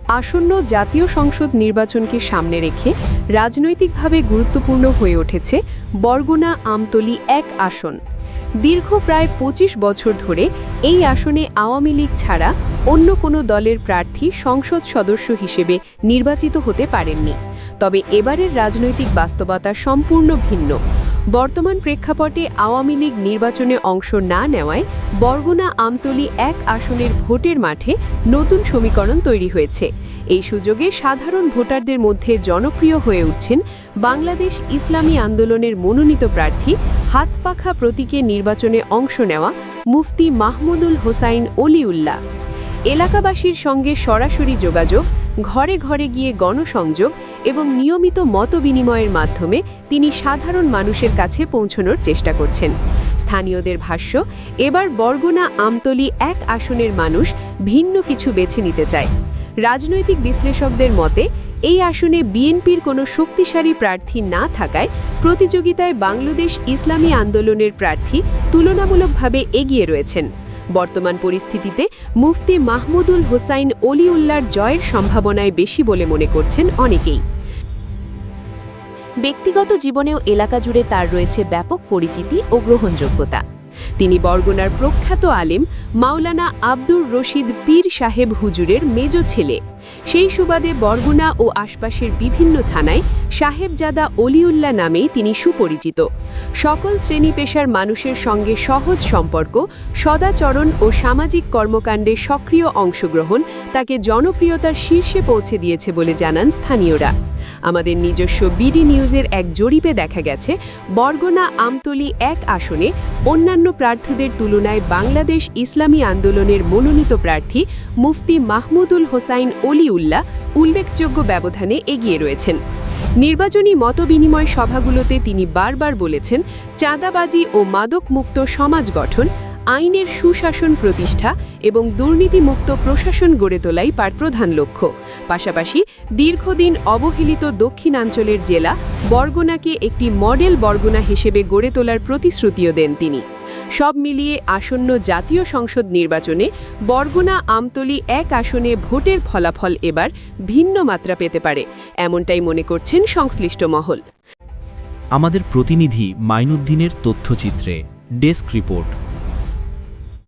আসন্ন জাতীয় সংসদ নির্বাচনকে সামনে রেখে রাজনৈতিকভাবে গুরুত্বপূর্ণ হয়ে উঠেছে বরগুনা আমতলী ১ আসন। দীর্ঘ প্রায় ২৫ বছর ধরে এই আসনে আওয়ামী লীগ ছাড়া অন্য কোনো দলের প্রার্থী সংসদ সদস্য হিসেবে নির্বাচিত হতে পারেননি। তবে এবারের রাজনৈতিক বাস্তবতা সম্পূর্ণ ভিন্ন। বর্তমান প্রেক্ষাপটে আওয়ামী লীগ নির্বাচনে অংশ না নেওয়ায় বরগুনা আমতলী ১ আসনের ভোটের মাঠে নতুন সমীকরণ তৈরি হয়েছে। এই সুযোগে সাধারণ ভোটারদের মধ্যে জনপ্রিয় হয়ে উঠছেন বাংলাদেশ ইসলামী আন্দোলনের মনোনীত প্রার্থী হাতপাখা প্রতীকে নির্বাচনে অংশ নেওয়া মুফতি মাহমুদুল হোসাইন অলিউল্লাহ। এলাকাবাসীর সঙ্গে সরাসরি যোগাযোগ, ঘরে ঘরে গিয়ে গণসংযোগ এবং নিয়মিত মতবিনিময়ের মাধ্যমে তিনি সাধারণ মানুষের কাছে পৌঁছানোর চেষ্টা করছেন। স্থানীয়দের ভাষ্য, এবার বরগুনা আমতলী ১ আসনের মানুষ ভিন্ন কিছু বেছে নিতে চায়। রাজনৈতিক বিশ্লেষকদের মতে এই আসনে বিএনপির কোনো শক্তিশালী প্রার্থী না থাকায় প্রতিযোগিতায় বাংলাদেশ ইসলামী আন্দোলনের প্রার্থী তুলনামূলকভাবে এগিয়ে রয়েছেন। বর্তমান পরিস্থিতিতে মুফতি মাহমুদুল হোসাইন অলিউল্লাহর জয়ের সম্ভাবনায় বেশি বলে মনে করছেন অনেকেই। ব্যক্তিগত জীবনেও এলাকা জুড়ে তার রয়েছে ব্যাপক পরিচিতি ও গ্রহণযোগ্যতা। তিনি বরগুনার প্রখ্যাত আলেম মাওলানা আব্দুর রশিদ পীর সাহেব হুজুরের মেজ ছেলে। সেই সুবাদে বরগুনা ও আশপাশের বিভিন্ন থানায় সাহেবজাদা অলিউল্লাহ নামেই তিনি সুপরিচিত। সকল শ্রেণী পেশার মানুষের সঙ্গে সহজ সম্পর্ক, সদাচরণ ও সামাজিক কর্মকাণ্ডে সক্রিয় অংশগ্রহণ তাকে জনপ্রিয়তার শীর্ষে পৌঁছে দিয়েছে বলে জানান স্থানীয়রা। আমাদের নিজস্ব বিডি নিউজের এক জরিপে দেখা গেছে, বরগুনা আমতলী ১ আসনে অন্যান্য প্রার্থীদের তুলনায় বাংলাদেশ ইসলামী আন্দোলনের মনোনীত প্রার্থী মুফতি মাহমুদুল হোসাইন অলিউল্লাহ উল্লেখযোগ্য ব্যবধানে এগিয়ে রয়েছেন। নির্বাচনী মতবিনিময় সভাগুলোতে তিনি বারবার বলেছেন, চাঁদাবাজি ও মাদকমুক্ত সমাজ গঠন, আইনের সুশাসন প্রতিষ্ঠা এবং দুর্নীতিমুক্ত প্রশাসন গড়ে তোলাই তার প্রধান লক্ষ্য। পাশাপাশি দীর্ঘদিন অবহেলিত দক্ষিণাঞ্চলের জেলা বরগুনাকে একটি মডেল বরগুনা হিসেবে গড়ে তোলার প্রতিশ্রুতিও দেন তিনি। সব মিলিয়ে আসন্ন জাতীয় সংসদ নির্বাচনে বরগুনা আমতলী ১ আসনে ভোটের ফলাফল এবার ভিন্ন মাত্রা পেতে পারে, এমনটাই মনে করছেন সংশ্লিষ্ট মহল। আমাদের প্রতিনিধি মাইনুদ্দিনের তথ্যচিত্রে ডেস্ক রিপোর্ট।